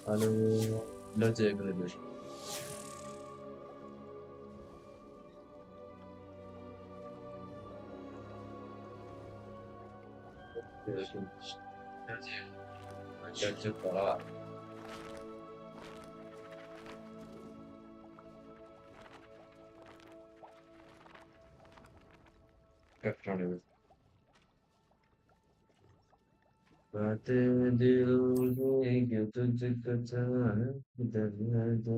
Hello, let's agree. बातें दिल में क्यों तुझको चाहा दर्द तो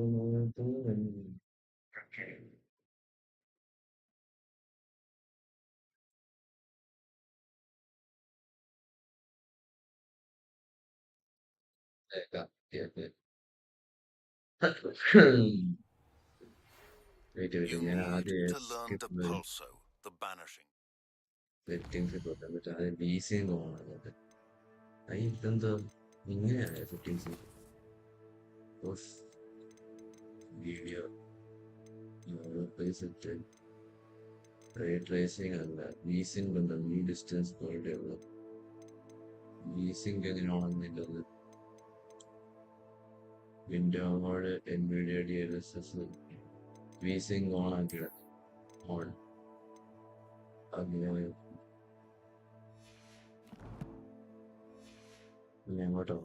रहेगा वेट वेट You ഞാൻ need ആദ്യം to learn the skip pulso, the banishing. Settings പോട്ടെ എന്നിട്ട് ആദ്യം ബീസിയും തോന്നുന്നത് ഇതെന്തോ ഇങ്ങനെയാണ് settings video set ray tracing അല്ല വീസിംഗ് ഉണ്ട് ഈ ഡിസ്റ്റൻസ് പോയിട്ടേ ഉള്ളൂ വീസിംഗ് എങ്ങനെയാണെന്നുള്ളത് വിൻഡോ മോഡ് NVIDIA DLSS വീസിംഗ് ഓൺ ആക്കിയ ഓൺ അങ്ങനെ അങ്ങോട്ടോ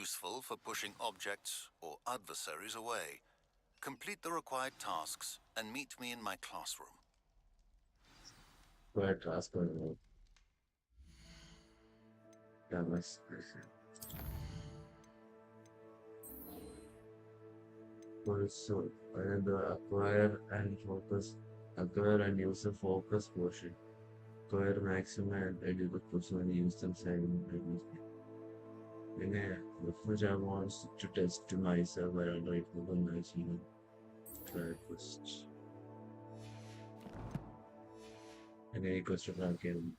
Useful for pushing objects or adversaries away. Complete the required tasks and meet me in my classroom. Transfer also the acquire and use a focus portion. Acquire maximum and edit the person and use them silently. When which I want to test to myself, I don't know if you can nice try first. And any question I can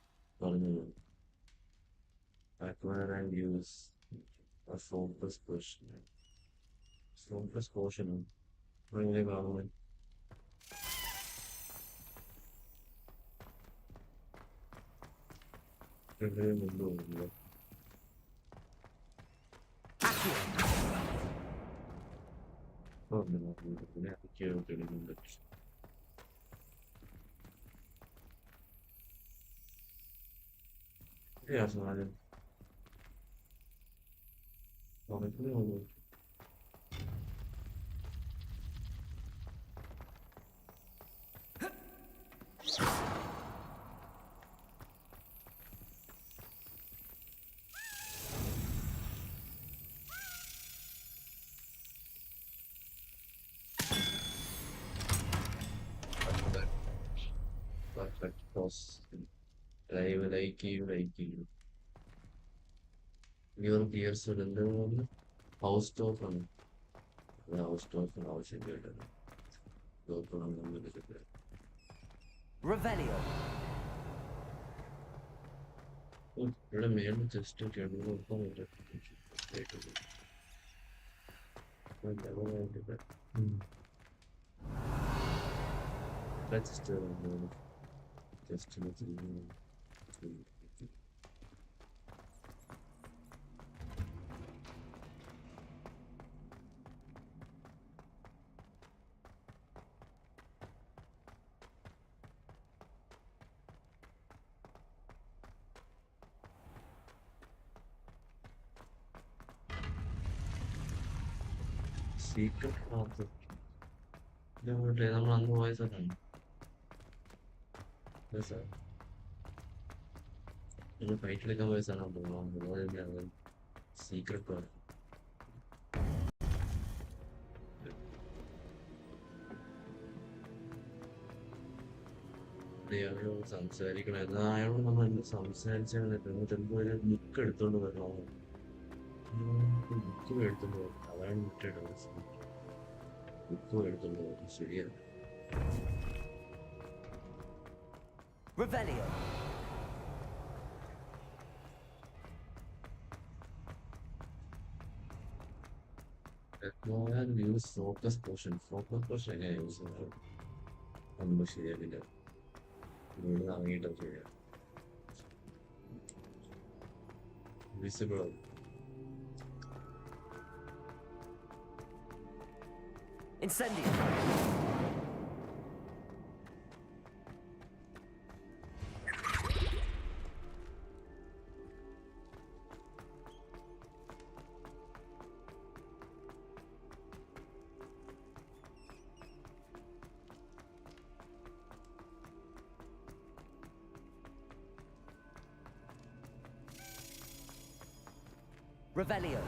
acquire and use a focus portion. Focus portion. Really well. Yeah, so I didn't. Perfect cross. Like you. Your gears are in the house top and the house top and house in the go from the Revelio. ഇവിടെ മേളിൽ just കിടന്നൊപ്പം register just secret path നമ്മൾ അന്ന് പോയ സ്ഥലമാണ്. Sir നമ്മൾ ഫൈറ്റിലെടുക്കാൻ പോയ സ്ഥലമാണ് തോന്നുന്നു. Secret path. അയാളോട് സംസാരിക്കണമായിരുന്നു. അയാളോട് നമ്മൾ എന്ത് സംസാരിച്ചാൽ എന്നിട്ട് എന്തോ ഒരു ബുക്ക് എടുത്തോണ്ട് വരണോ, ബുക്ക് എടുത്തോണ്ട് വരണം. അതാണ് വിട്ടിട്ട് ബുക്ക് എടുത്തോണ്ട് വരും. ശരിയാണ്. Revelio. Use focus potion. Focus potion എങ്ങനെയാണ് യൂസ് ചെയ്യുന്നത്? നമുക്ക് ശരിയാക്കില്ല. ഇവിടെ ഇറങ്ങിയിട്ട് ചെയ്യാം. Visible. Incendio. Revelio.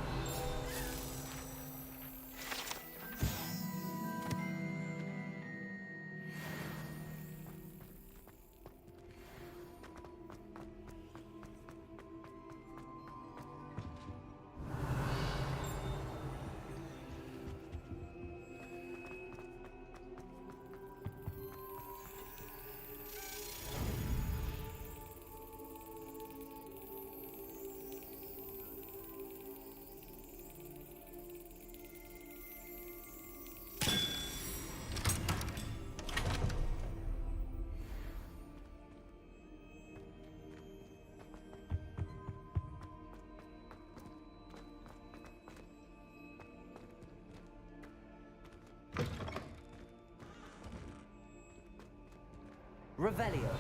Revelio.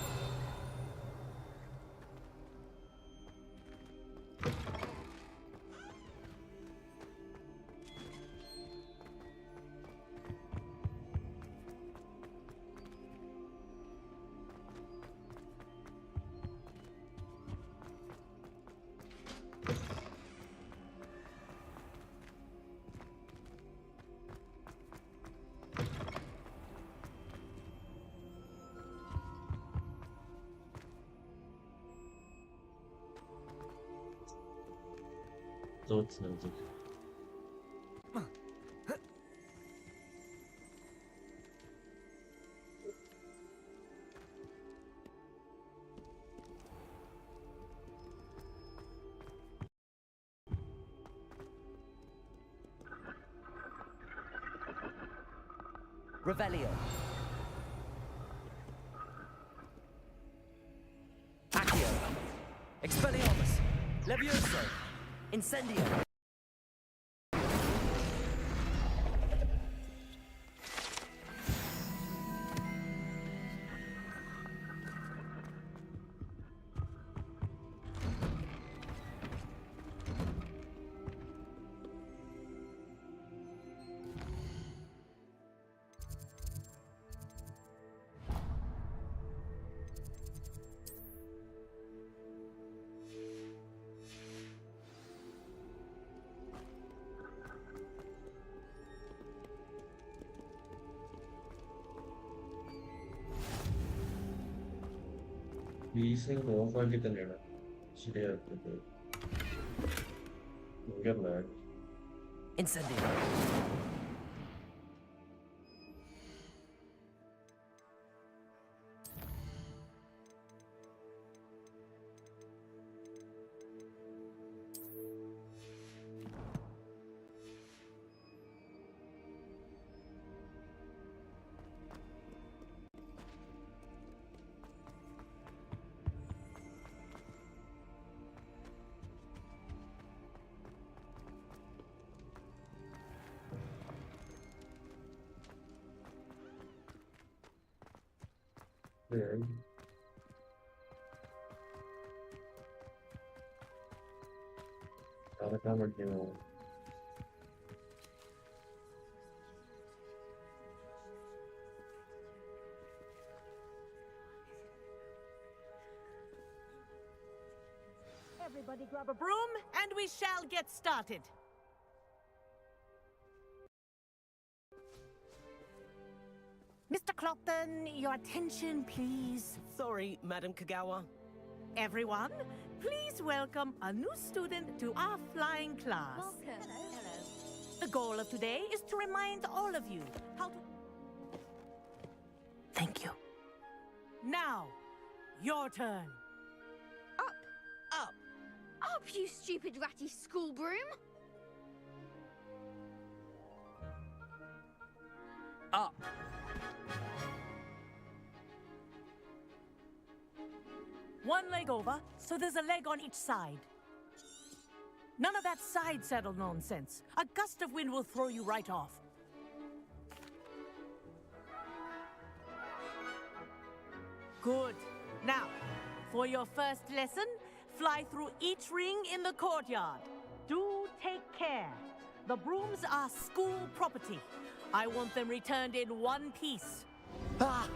Thoughts music. Revelio. Accio. Expelliarmus. Levioso. Incendio. Weiss ഓഫാക്കി തന്നെയാണ് ശരിയാക്കുന്നത്. ഭയങ്കര ലാഗ്. Incendio. നടക്കാൻ പഠിക്കുന്നു. Everybody grab a broom, and we shall get started. Mr. Clopton, your attention, please. Sorry, Madam Kagawa. Everyone, please welcome a new student to our flying class. Welcome. Hello. The goal of today is to remind all of you how to... Thank you. Now, your turn. Up! Up, you stupid ratty school broom! Up. One leg over, so there's a leg on each side. None of that side saddle nonsense. A gust of wind will throw you right off. Good. Now, for your first lesson, fly through each ring in the courtyard. Do take care. The brooms are school property. I want them returned in one piece. Ah!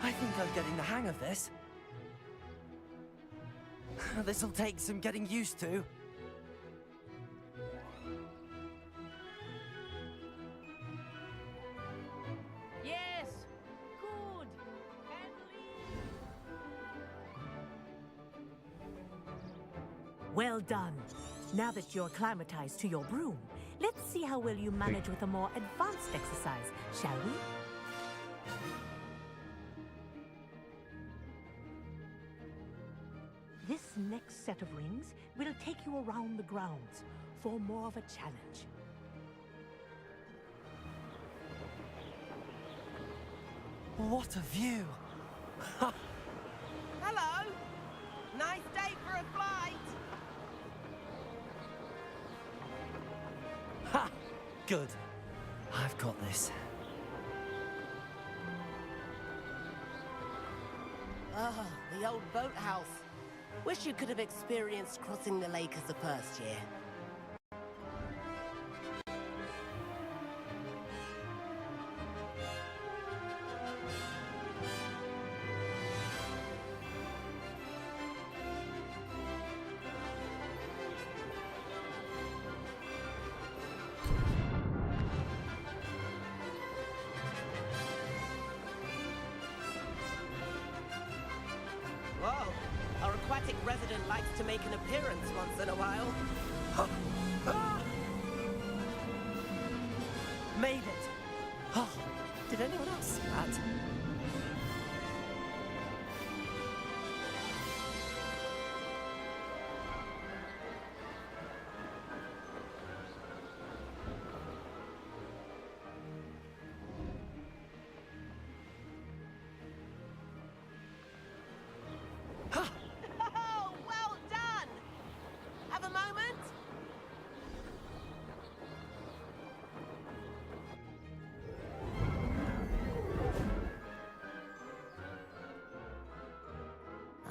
I think I'm getting the hang of this. This'll take some getting used to. Yes. Good. And leave. Well done. Now that you're acclimatized to your broom, let's see how well you manage with a more advanced exercise, shall we? This next set of rings will take you around the grounds for more of a challenge. What a view! Hello! Nice day for a flight! Ha! Good. I've got this. Ah, the old boathouse. Wish you could have experienced crossing the lake as a first year. Whoa, our aquatic resident likes to make an appearance once in a while. Made it! Oh, did anyone else see that? Oh, well done! Have a moment?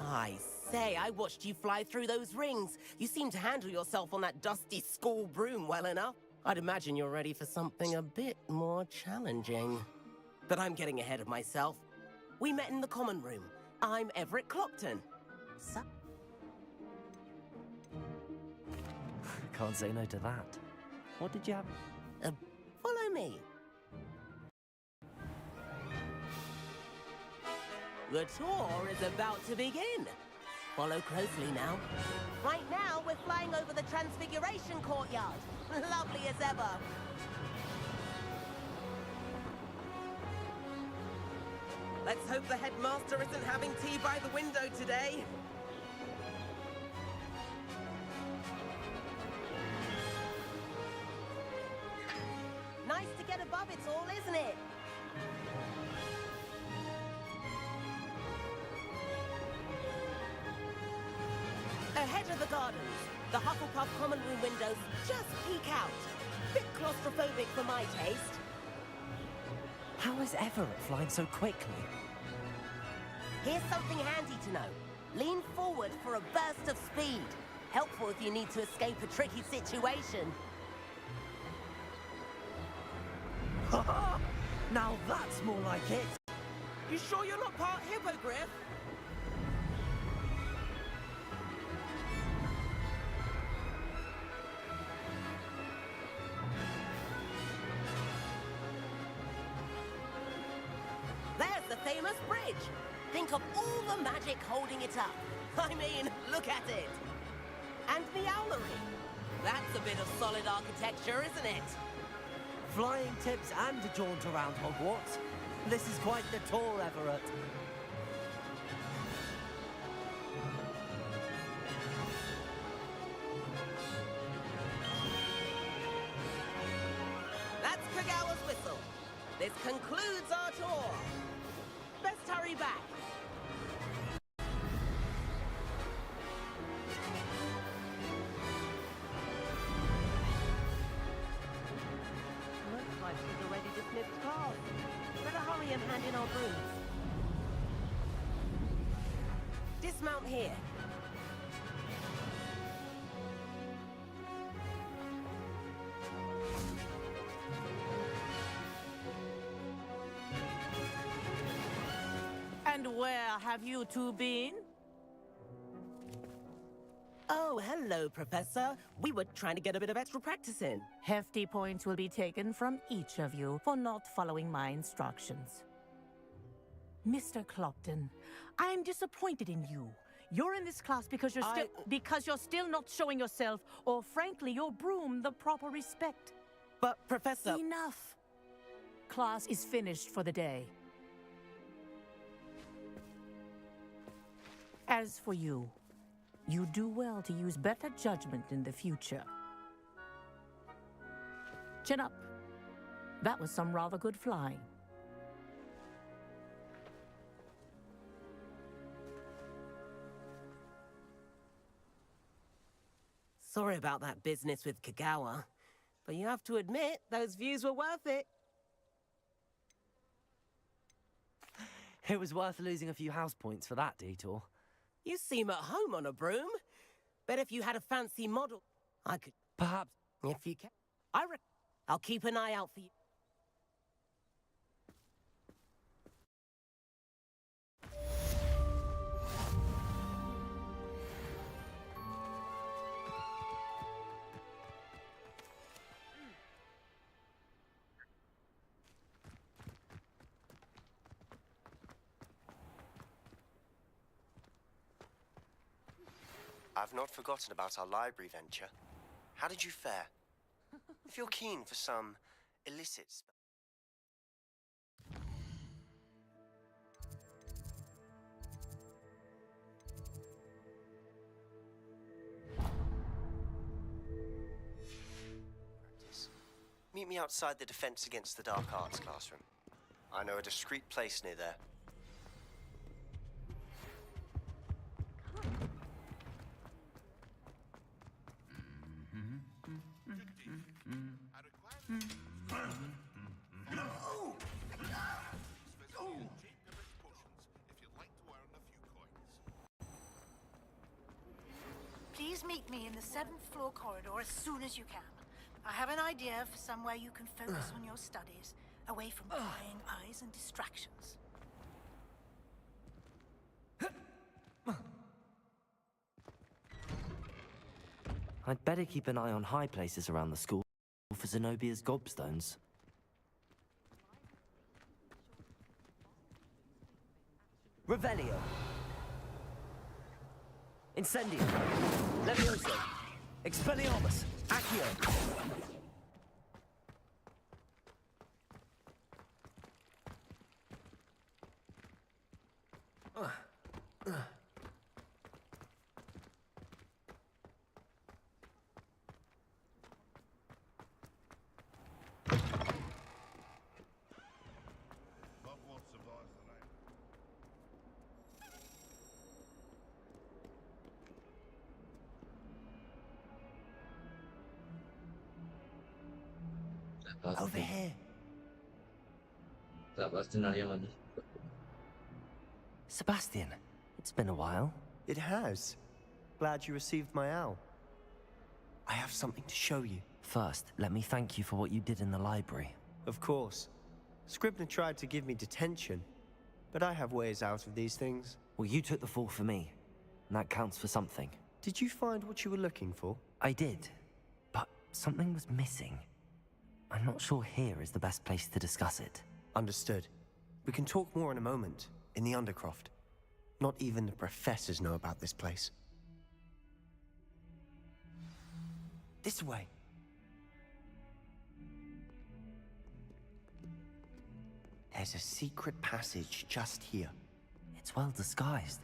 I say, I watched you fly through those rings. You seem to handle yourself on that dusty school broom well enough. I'd imagine you're ready for something a bit more challenging. But I'm getting ahead of myself. We met in the common room. I'm Everett Clopton. So Can't say no to that. What did you have? follow me. The tour is about to begin. Follow closely now. Right now, we're flying over the Transfiguration Courtyard. Lovely as ever. Let's hope the headmaster isn't having tea by the window today. Nice to get above it all, isn't it? Ahead of the gardens, the Hufflepuff common room windows just peek out. Bit claustrophobic for my taste. How is Everett flying so quickly? Here's something handy to know. Lean forward for a burst of speed. Helpful if you need to escape a tricky situation. Now that's more like it! You sure you're not part hippogriff? Think of all the magic holding it up. I mean, look at it. And the owlery. That's a bit of solid architecture, isn't it? Flying tips and a jaunt around Hogwarts. This is quite the tour, Everett. That's Kagawa's whistle. This concludes our tour. Best hurry back. Looks like she's already dismissed class. Better hurry and hand in our brooms. Dismount here. And where have you two been? Oh, hello, Professor. We were trying to get a bit of extra practice in. Hefty points will be taken from each of you for not following my instructions. Mr. Clopton, I'm disappointed in you. You're in this class because you're still not showing yourself, or frankly, your broom the proper respect. But, Professor... Enough. Class is finished for the day. As for you, you do well to use better judgment in the future. Chin up. That was some rather good flying. Sorry about that business with Kagawa, but you have to admit, those views were worth it. It was worth losing a few house points for that detour. You seem at home on a broom. Bet if you had a fancy model, I could... Perhaps... If you can... I'll keep an eye out for you. I've not forgotten about our library venture. How did you fare? If you're keen for some illicit... practice. Meet me outside the Defense Against the Dark Arts classroom. I know a discreet place near there. Please meet me in the 7th floor corridor as soon as you can. I have an idea for somewhere you can focus on your studies, away from prying eyes and distractions. I'd better keep an eye on high places around the school for Zenobia's gobstones. Revelio. Incendio. Levioso. Expelliarmus. Accio. Over here. Tak pasti nanya lagi. Sebastian, it's been a while. It has. Glad you received my owl. I have something to show you. First, let me thank you for what you did in the library. Of course. Scribner tried to give me detention, but I have ways out of these things. Well, you took the fall for me, and that counts for something. Did you find what you were looking for? I did, but something was missing. I'm not sure here is the best place to discuss it. Understood. We can talk more in a moment. in the Undercroft. Not even the professors know about this place. This way. There's a secret passage just here. It's well disguised.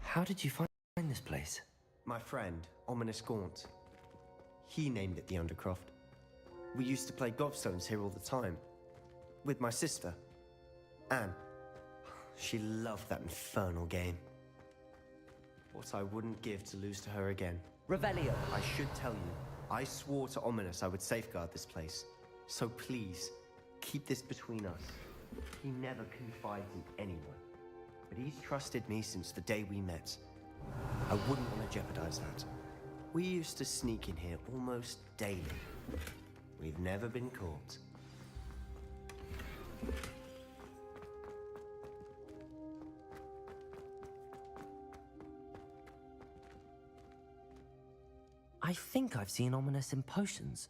How did you find this place? My friend, Ominous Gaunt. He named it the Undercroft. We used to play gobstones here all the time. With my sister, Anne. She loved that infernal game. What I wouldn't give to lose to her again. Revelio. I should tell you, I swore to Ominous I would safeguard this place. So please, keep this between us. He never confides in anyone. But he's trusted me since the day we met. I wouldn't want to jeopardize that. We used to sneak in here almost daily. We've never been caught. I think I've seen Ominous in potions.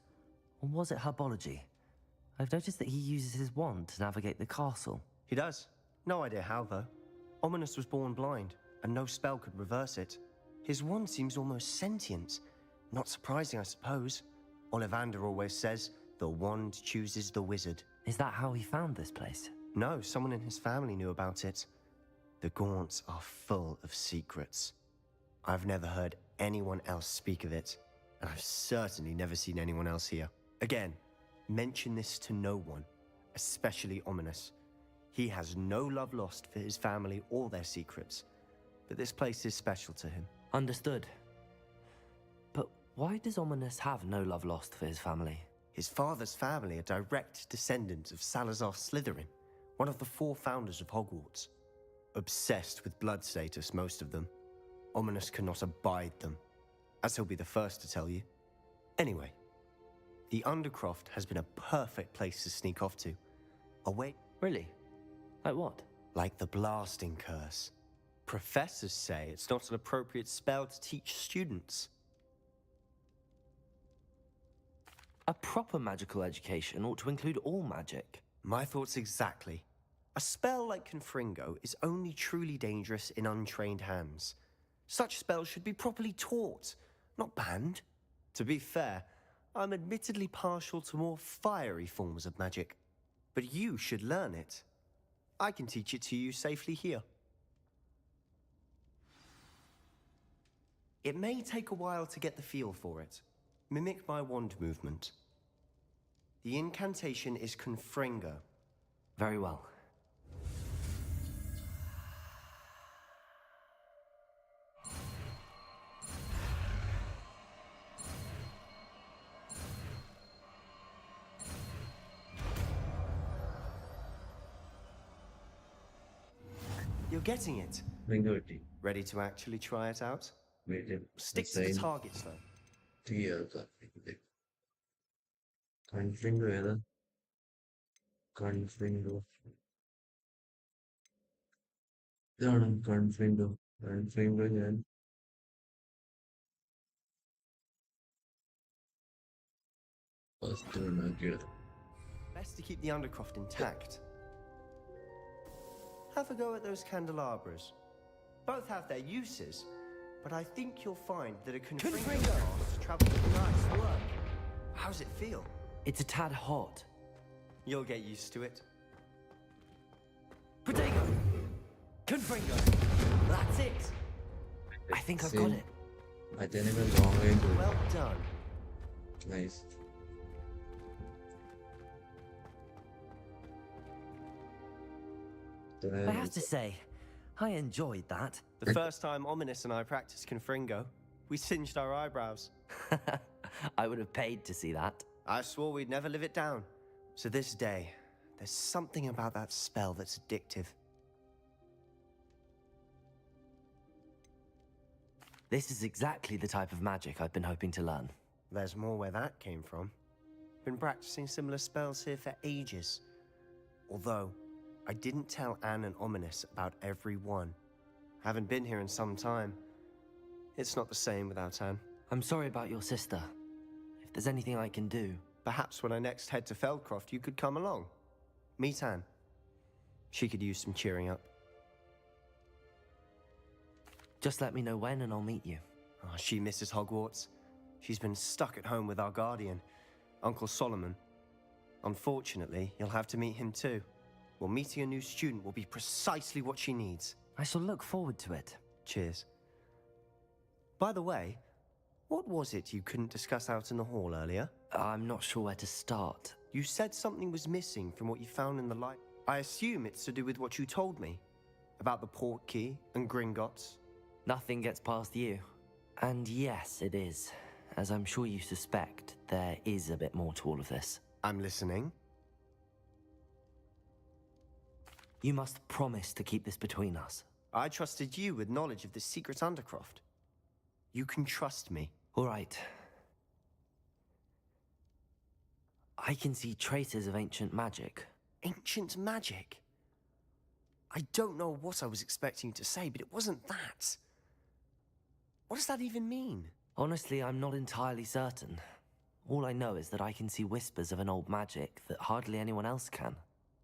Or was it herbology? I've noticed that he uses his wand to navigate the castle. He does. No idea how, though. Ominous was born blind, and no spell could reverse it. His wand seems almost sentient. Not surprising, I suppose. Ollivander always says, the wand chooses the wizard. Is that how he found this place? No, someone in his family knew about it. The Gaunts are full of secrets. I've never heard anyone else speak of it, and I've certainly never seen anyone else here. Again, mention this to no one, especially Ominous. He has no love lost for his family or their secrets, but this place is special to him. Understood. But why does Ominous have no love lost for his family? His father's family are direct descendants of Salazar Slytherin, one of the 4 founders of Hogwarts. Obsessed with blood status, most of them. Ominous cannot abide them, as he'll be the first to tell you. Anyway, the Undercroft has been a perfect place to sneak off to. Away. Really? Like what? Like the blasting curse. Professors say it's not an appropriate spell to teach students. A proper magical education ought to include all magic. My thoughts exactly. A spell like Confringo is only truly dangerous in untrained hands. Such spells should be properly taught, not banned. To be fair, I'm admittedly partial to more fiery forms of magic. But you should learn it. I can teach it to you safely here. It may take a while to get the feel for it. Mimic my wand movement. The incantation is Confringo. Very well. You're getting it. Fingerty. Ready to actually try it out? Wait, Stick to the targets, though. Confringo ഏതാ? Confringo. ഇതാണ് Confringo. Confringo ഞാൻ first ഉണ്ടാക്കിയത്. Best to keep the Undercroft intact. Have a go at those candelabras. Both have their uses, but I think you'll find that a Confringo travels with nice work. How's it feel? It's a tad hot. You'll get used to it. Protego! Confringo! That's it! I think I've got it. I didn't even long range. Well done. Nice. I have to say, I enjoyed that. The first time Ominous and I practiced Confringo, we singed our eyebrows. I would have paid to see that. I swore we'd never live it down. To this day, there's something about that spell that's addictive. This is exactly the type of magic I've been hoping to learn. There's more where that came from. Been practicing similar spells here for ages. Although, I didn't tell Anne and Ominous about every one. Haven't been here in some time. It's not the same without Anne. I'm sorry about your sister. If there's anything I can do... Perhaps when I next head to Feldcroft, you could come along. Meet Anne. She could use some cheering up. Just let me know when and I'll meet you. Oh, she misses Hogwarts. She's been stuck at home with our guardian, Uncle Solomon. Unfortunately, you'll have to meet him too. Well, meeting a new student will be precisely what she needs. I shall look forward to it. Cheers. By the way, what was it you couldn't discuss out in the hall earlier? I'm not sure where to start. You said something was missing from what you found in the light. I assume it's to do with what you told me about the port key and Gringotts. Nothing gets past you. And yes, it is. As I'm sure you suspect, there is a bit more to all of this. I'm listening. You must promise to keep this between us. I trusted you with knowledge of the secret Undercroft. You can trust me. All right. I can see traces of ancient magic. Ancient magic? I don't know what I was expecting to say, but it wasn't that. What does that even mean? Honestly, I'm not entirely certain. All I know is that I can see whispers of an old magic that hardly anyone else can.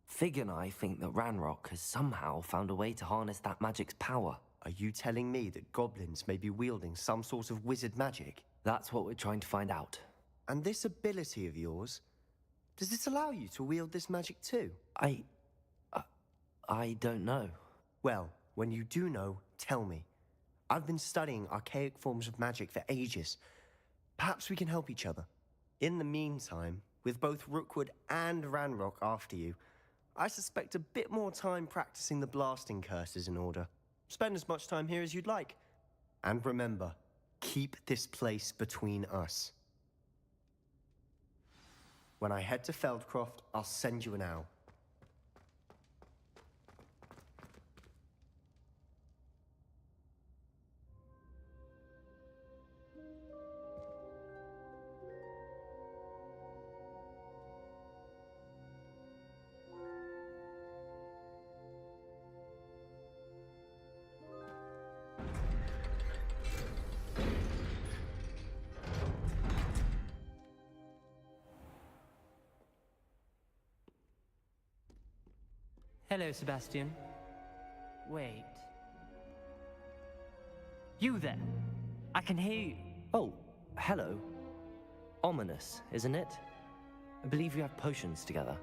Fig and I think that Ranrock has somehow found a way to harness that magic's power. Are you telling me that goblins may be wielding some sort of wizard magic? That's what we're trying to find out. And this ability of yours, does it allow you to wield this magic too? I don't know. Well, when you do know, tell me. I've been studying archaic forms of magic for ages. Perhaps we can help each other. In the meantime, with both Rookwood and Ranrock after you, I suspect a bit more time practicing the blasting curse is in order. Spend as much time here as you'd like. And remember, keep this place between us. When I head to Feldcroft, I'll send you an owl. Hello, Sebastian. Wait. You there? I can hear you. Oh, hello. Ominous, isn't it? I believe you have potions together.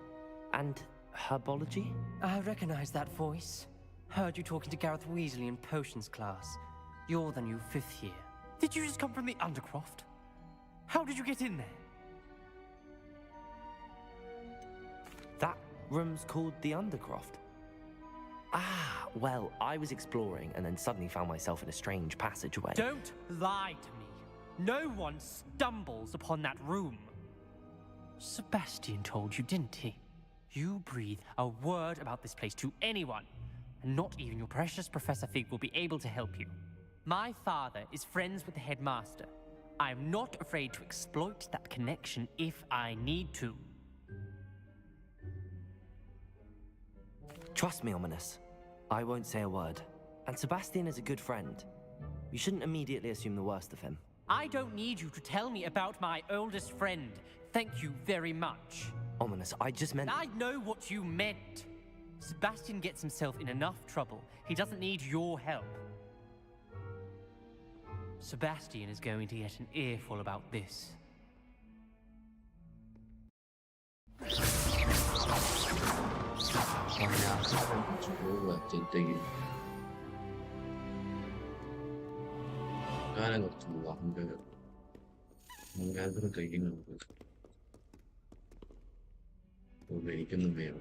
And herbology? I recognize that voice. Heard you talking to Gareth Weasley in potions class. You're the new 5th year. Did you just come from the Undercroft? How did you get in there? That room's called the Undercroft. Ah, well, I was exploring and then suddenly found myself in a strange passageway. Don't lie to me. No one stumbles upon that room. Sebastian told you, didn't he? You breathe a word about this place to anyone, and not even your precious Professor Fig will be able to help you. My father is friends with the headmaster. I am not afraid to exploit that connection if I need to. Trust me, Ominous. I won't say a word. And Sebastian is a good friend. You shouldn't immediately assume the worst of him. I don't need you to tell me about my oldest friend. Thank you very much. Ominous, I just meant... I know what you meant. Sebastian gets himself in enough trouble. He doesn't need your help. Sebastian is going to get an earful about this. 하는 것도 뭔가 뭔가 그러니까 이기는 거 왜 이겼는 거예요?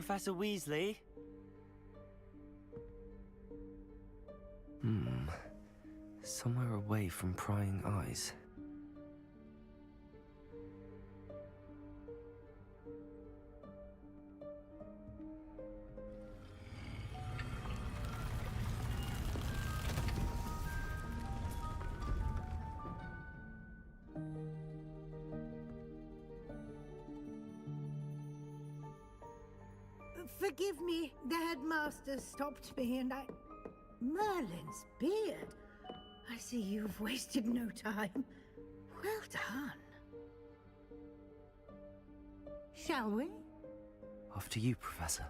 Professor Weasley? Somewhere away from prying eyes. Forgive me, the headmaster stopped me and I... Merlin's beard. I see you've wasted no time. Well done. Shall we? After you, Professor.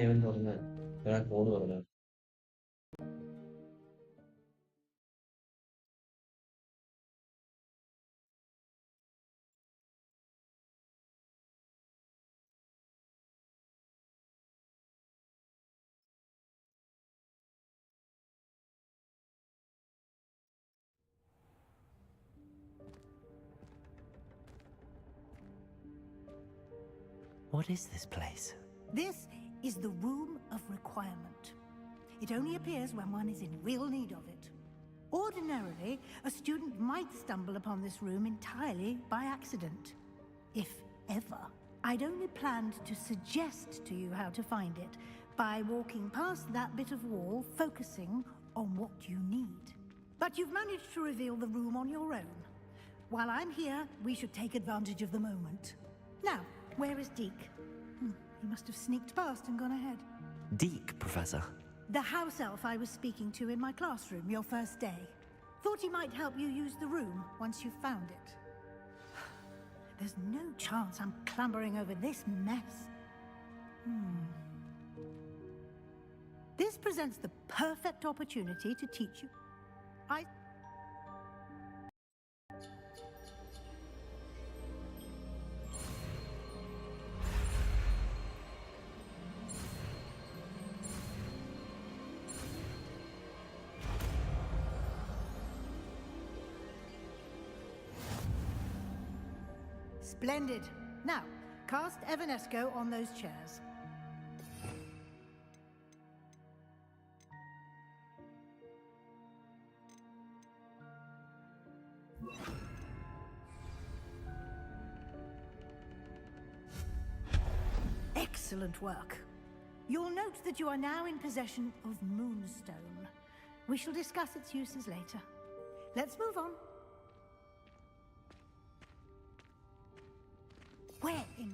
even പറഞ്ഞത് ഒരാൾ code പറഞ്ഞു. What is this place? This is the Room of Requirement. It only appears when one is in real need of it. Ordinarily, a student might stumble upon this room entirely by accident. If ever. I'd only planned to suggest to you how to find it by walking past that bit of wall, focusing on what you need. But you've managed to reveal the room on your own. While I'm here, we should take advantage of the moment. Now, where is Deke? He must have sneaked past and gone ahead. Deke, Professor. The house elf I was speaking to in my classroom your first day. Thought he might help you use the room once you found it. There's no chance I'm clambering over this mess. This presents the perfect opportunity to teach you. Splendid. Now, cast Evanesco on those chairs. Excellent work. You'll note that you are now in possession of Moonstone. We shall discuss its uses later. Let's move on. Where in...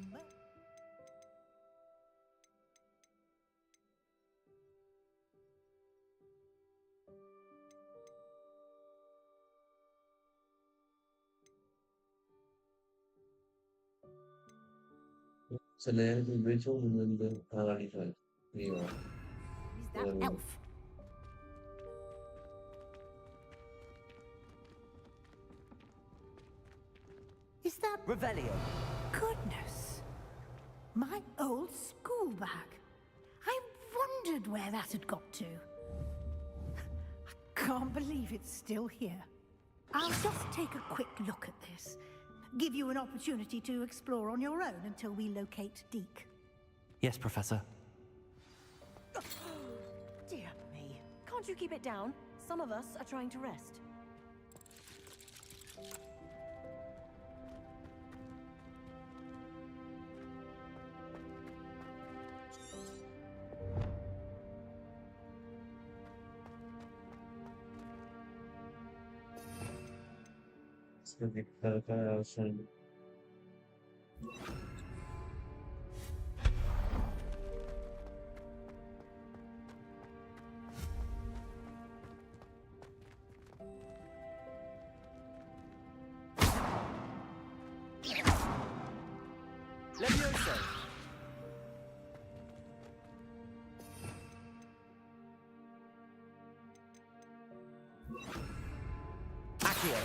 Så lagde vi Rachel remember Paralifa. Is that elf? Is that... Revelio. Goodness. My old school bag. I wondered where that had got to. I can't believe it's still here. I'll just take a quick look at this. Give you an opportunity to explore on your own until we locate Deke. Yes, Professor. Dear me. Can't you keep it down? Some of us are trying to rest. Ska vi kalla sen. Levioso! Accio!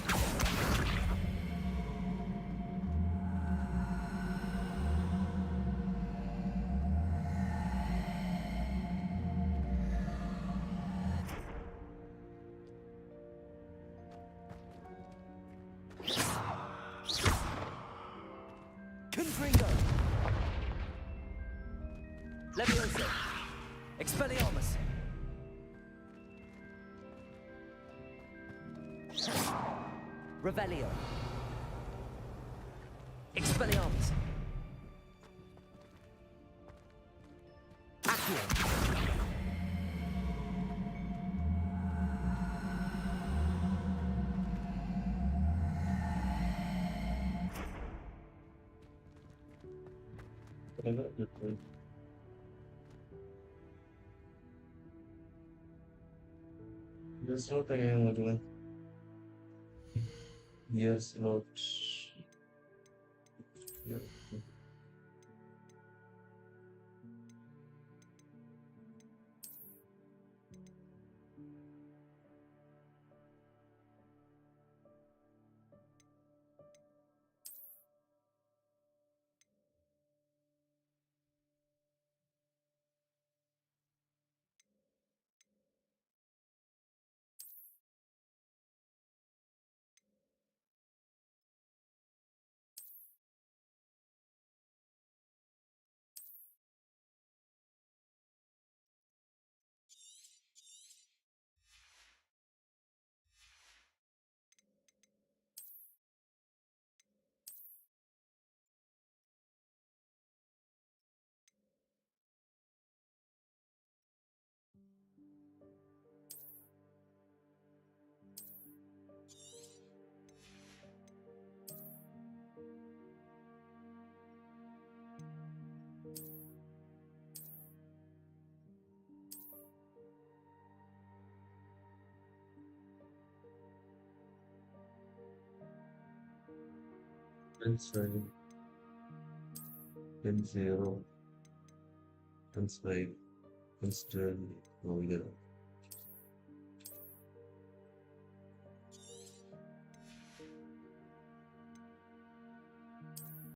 Confringo! Levioso! Expelliarmus! Revelio! Expelliarmus! Accio! There's no thing. Yes, not. Yeah. Prince 5, Prince 0, Prince 5, Prince 12. Oh, yeah.